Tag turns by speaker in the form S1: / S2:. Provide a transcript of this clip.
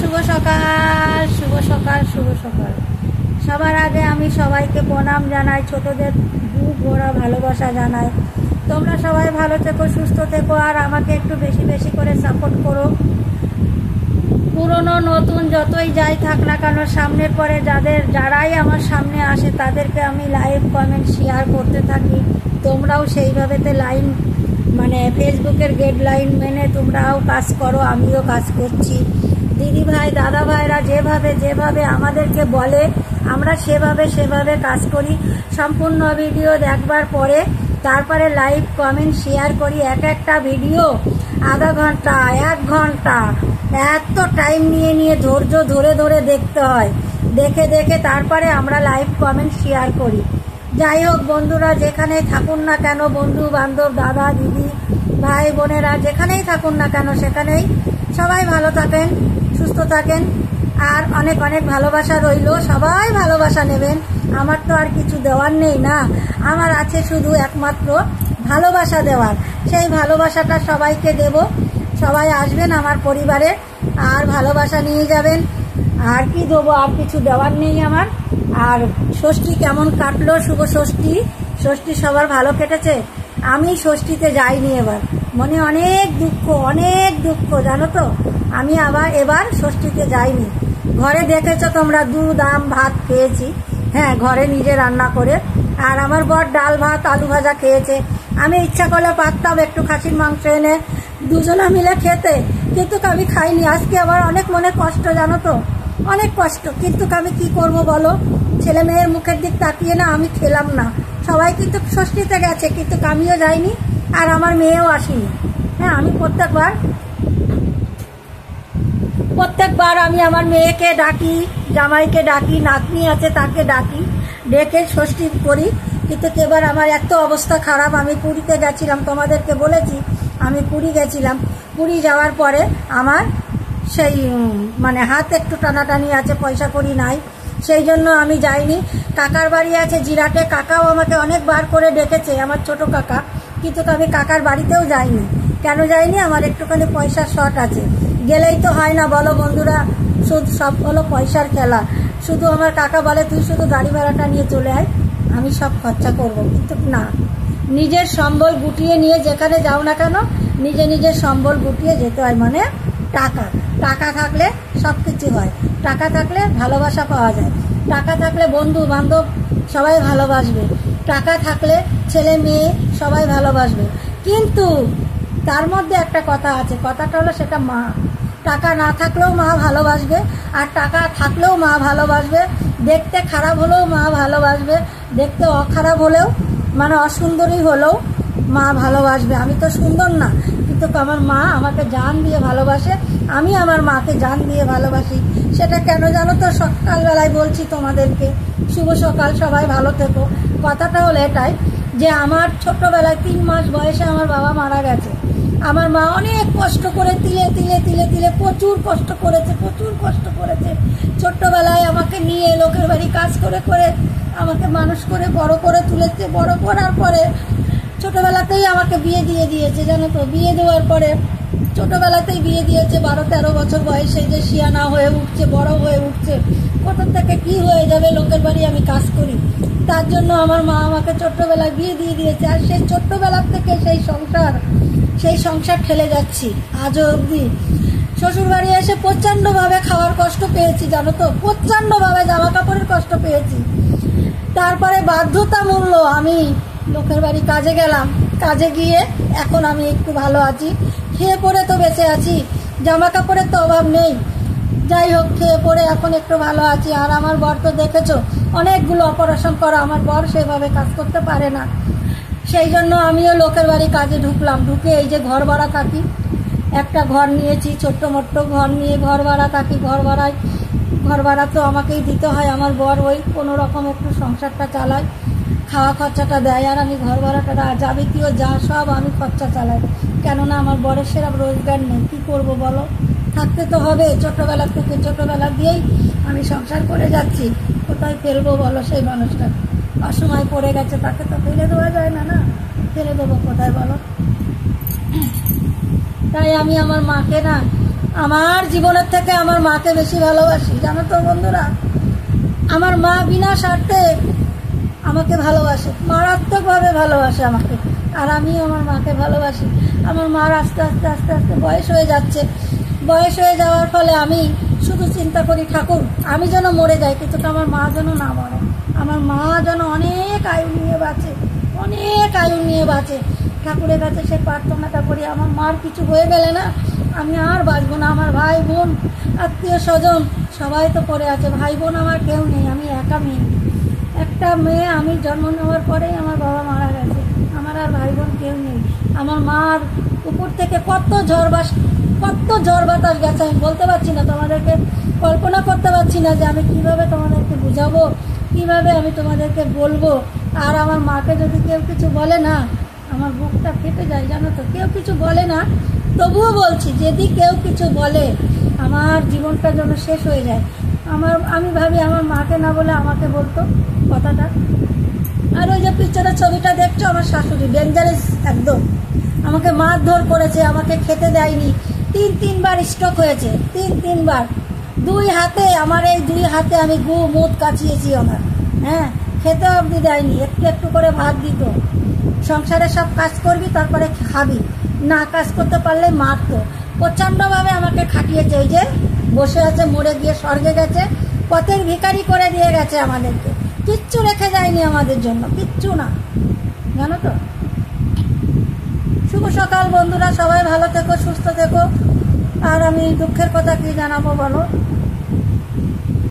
S1: শুভ সকাল শুভ সকাল শুভ সকাল। সবার আগে আমি সবাইকে প্রণাম জানাই, ছোটদের বুক ভরা ভালোবাসা জানাই। তোমরা সবাই ভালো থেকো, সুস্থ থেকো, আর আমাকে একটু বেশি বেশি করে সাপোর্ট করো। পুরনো নতুন যতই যাই থাক না কেন, সামনের পরে যারাই আমার সামনে আসে তাদেরকে আমি লাইভ কমেন্ট শেয়ার করতে থাকি। তোমরাও সেইভাবেতে লাইন ফেসবুকের গাইডলাইন মেনে তোমরাও কাজ করো, আমিও কাজ করছি। দিদি ভাই দাদা ভাইরা যেভাবে আমাদেরকে বলে আমরা সেভাবে কাজ করি। সম্পূর্ণ ভিডিও দেখবার পরে তারপরে লাইভ কমেন্ট শেয়ার করি। একটা ভিডিও আধা ঘন্টা 1 ঘন্টা এত টাইম নিয়ে ধৈর্য ধরে দেখতে হয়। দেখে তারপরে আমরা লাইভ কমেন্ট শেয়ার করি। যাই হোক বন্ধুরা, যেখানেই থাকুন না কেন, বন্ধু বান্ধব দাদা দিদি ভাই বোনেরা যেখানেই থাকুন না কেন, সেখানেই সবাই ভালো থাকেন, সুস্থ থাকেন, আর অনেক অনেক ভালোবাসা রইল। সবাই ভালোবাসা নেবেন। আমার তো আর কিছু দেওয়ার নেই না, আমার আছে শুধু একমাত্র ভালোবাসা দেওয়ার। সেই ভালোবাসাটা সবাইকে দেব। সবাই আসবেন আমার পরিবারে আর ভালোবাসা নিয়ে যাবেন। আর কি দেবো, আর কিছু দেওয়ার নেই আমার। আর ষষ্ঠী কেমন কাটলো? শুভ ষষ্ঠী। ষষ্ঠী সবার ভালো কেটেছে? আমি ষষ্ঠীতে যাইনি এবার, মনে অনেক দুঃখ জানো তো। আমি এবার ষষ্ঠীতে যাইনি। ঘরে দেখেছো তোমরা, দুধ আম ভাত খেয়েছি। হ্যাঁ, ঘরে নিজে রান্না করে। আর আমার বর ডাল ভাত আলু ভাজা খেয়েছে। আমি ইচ্ছা করলে পারতাম একটু খাসির মাংস এনে দুজনা মিলে খেতে, কিন্তু আমি খাইনি। আজকে আবার অনেক মনে কষ্ট জানো তো, অনেক কষ্ট। কিন্তু আমি কি করব বলো, ছেলে মেয়ের মুখের দিক তাকিয়ে না আমি খেলাম না। সবাই কিন্তু ষষ্ঠীতে গেছে, কিন্তু আমিও যাইনি, আর আমার মেয়েও আসেনি। হ্যাঁ, আমি প্রত্যেকবার আমি আমার মেয়েকে ডাকি, জামাইকে ডাকি, নাতনি আছে তাকে ডাকি, ডেকে ষষ্ঠী করি। কিন্তু এবার আমার এত অবস্থা খারাপ। আমি পুরীতে গেছিলাম, তোমাদেরকে বলেছি আমি পুরী গেছিলাম। পুরী যাওয়ার পরে আমার সেই হাত একটু টানাটানি আছে, পয়সা করি নাই, সেই জন্য আমি যাইনি। কাকার বাড়ি আছে জিরাটে, কাকাও আমাকে অনেকবার করে ডেকেছে, আমার ছোট কাকা, কিন্তু আমি কাকার বাড়িতেও যাইনি। কেন যাইনি? আমার একটুখানি পয়সার শর্ট আছে। গেলেই তো হয় না বলো বন্ধুরা, শুধু সব হলো পয়সার খেলা। শুধু আমার কাকা বলে তুই শুধু গাড়ি ভাড়াটা নিয়ে চলে আয়, আমি সব খরচা করব। কিন্তু না, নিজের সম্বল গুটিয়ে নিয়ে যেখানে যাও না কেন, নিজের সম্বল গুটিয়ে যেতে হয়। টাকা থাকলে সব কিছু হয়। টাকা থাকলে ভালোবাসা পাওয়া যায়। টাকা থাকলে বন্ধু বান্ধব সবাই ভালোবাসবে। টাকা থাকলে ছেলে মেয়ে সবাই ভালোবাসবে। কিন্তু তার মধ্যে একটা কথা আছে, কথাটা হলো সেটা মা। টাকা না থাকলেও মা ভালোবাসবে, আর টাকা থাকলেও মা ভালোবাসবে। দেখতে খারাপ হলেও মা ভালোবাসবে, দেখতে অখারাপ হলেও অসুন্দরী হলেও মা ভালোবাসবে। আমি তো সুন্দর না, কিন্তু আমার মা আমাকে জান দিয়ে ভালোবাসে, আমি আমার মাকে জান দিয়ে ভালোবাসি। সেটা কেন জানো তো? সকালবেলায় বলছি তোমাদেরকে, শুভ সকাল, সবাই ভালো থেকো। কথাটা হলো এটাই যে আমার ছোট্টবেলায় 3 মাস বয়সে আমার বাবা মারা গেছে। আমার মা অনেক কষ্ট করে তিলে প্রচুর কষ্ট করেছে। ছোট্টবেলায় আমাকে নিয়ে লোকের বাড়ি কাজ করে আমাকে মানুষ করে বড় করে তুলেছে। বড় করার পরে ছোটবেলাতেই আমাকে বিয়ে দিয়ে দিয়েছে জানো তো। বিয়ে দেওয়ার পরে ছোটবেলাতেই বিয়ে দিয়েছে, 12-13 বছর বয়সে, যে শিয়ানা হয়ে উঠছে, বড় হয়ে উঠছে। কোথা থেকে কি হয়ে যাবে, লোকের বাড়ি আমি কাজ করি। তার জন্য আমার মা আমাকে ছোট্টবেলায় বিয়ে দিয়ে দিয়েছে। আর সেই ছোট্টবেলার থেকে সেই সংসার ঠেলে যাচ্ছি আজও অবধি। শ্বশুর বাড়ি এসে প্রচণ্ডভাবে খাওয়ার কষ্ট পেয়েছি জানো তো, প্রচণ্ডভাবে জামা কাপড়ের কষ্ট পেয়েছি। তারপরে বাধ্যতা মূল্য আমি লোকের বাড়ি কাজে গেলাম। কাজে গিয়ে এখন আমি একটু ভালো আছি, খেয়ে পরে তো বেঁচে আছি, জামা কাপড়ের তো অভাব নেই। যাই হোক, খেয়ে পরে এখন একটু ভালো আছি। আর আমার বর তো দেখেছো, অনেকগুলো অপারেশন করা। আমার বর সেভাবে কাজ করতে পারে না, সেই জন্য আমিও লোকের বাড়ি কাজে ঢুকলাম। ঢুকে এই যে ঘর ভাড়া থাকি, একটা ঘর নিয়েছি, ছোট্ট মোট্ট ঘর নিয়ে ঘর ভাড়া থাকি। ঘর ভাড়া তো আমাকেই দিতে হয়। আমার বর ওই কোনো রকম একটু সংসারটা চালায়, খাওয়া খরচাটা দেয়, আর আমি ঘর ভাড়াটা যাবতীয় যা সব আমি খরচা চালাই। কেননা আমার বরের সেরকম রোজগার নেই। কী করবো বলো, থাকতে তো হবে। ছোটবেলা দিয়েই আমি সংসার করে যাচ্ছি। কোথায় ফেলবো বলো সেই মানুষটা? অসময় পড়ে গেছে, তাকে তো ফেলে দেওয়া যায় না। ফেলে দেবো কোথায় বলো? তাই আমি আমার মাকে আমার জীবনের থেকে আমার মাকে বেশি ভালোবাসি, জানো তো বন্ধুরা। আমার মা বিনা স্বার্থে আমাকে ভালোবাসে, মারাত্মকভাবে ভালোবাসে আমাকে, আর আমিও আমার মাকে ভালোবাসি। আমার মার আস্তে আস্তে আস্তে আস্তে বয়স হয়ে যাচ্ছে। বয়স হয়ে যাওয়ার ফলে আমি শুধু চিন্তা করি, ঠাকুর আমি যেন মরে যাই, কিন্তু আমার মা যেন না মরে। আমার মা যেন অনেক আয়ু নিয়ে বাঁচে, অনেক আয়ু নিয়ে বাঁচে। ঠাকুরের কাছে সে প্রার্থনাটা করি, আমার মার কিছু হয়ে গেলে না আমি আর বাঁচবো না। আমার ভাই বোন আত্মীয় স্বজন সবাই তো পড়ে আছে, ভাই বোন আমার কেউ নেই, আমি একা মেয়ে, একটা মেয়ে। আমি জন্ম নেওয়ার পরেই আমার বাবা মারা গেছে, আমার আর ভাই বোন কেউ নেই। আমার মার উপর থেকে কত ঝড় বাতাস গেছে, আমি বলতে পারছি না তোমাদেরকে, কল্পনা করতে পারছি না যে আমি কিভাবে তোমাদেরকে বুঝাবো, কিভাবে আমি তোমাদেরকে বলবো। আর আমার মাকে যদি কেউ কিছু বলে না, আমার বুকটা ফেটে যায়, জানো তো। কেউ কিছু বলে না, তবুও বলছি, যদি কেউ কিছু বলে আমার জীবনটা যেন শেষ হয়ে যায়। আমি ভাবি আমার মাকে না বলে আমাকে বলতো কথাটা। আর ওই যে পিকচারের ছবিটা দেখছো, আমার শাশুড়ি ডেঞ্জারাস একদম, আমাকে মারধর করেছে, আমাকে খেতে দেয়নি, তিনবার স্ট্রোক হয়েছে, তিনবার। দুই হাতে, আমার এই দুই হাতে আমি মুখ কাচিয়েছি আমার, হ্যাঁ, খেতে অবধি দেয়নি, একটু একটু করে ভাত দিত। সংসারে সব কাজ করবি তারপরে খাবি, না কাজ করতে পারলে মারতো, প্রচণ্ডভাবে আমাকে খাটিয়েছে। ওই যে বসে আছে, মরে গিয়ে স্বর্গে গেছে, পথের ভিখারি করে দিয়ে গেছে আমাদেরকে, কিচ্ছু রেখে যায়নি আমাদের জন্য, কিচ্ছু না, জানো তো। শুভ সকাল বন্ধুরা, সবাই ভালো থেকো, সুস্থ থেকো। আর আমি দুঃখের কথা কি জানাবো বলো।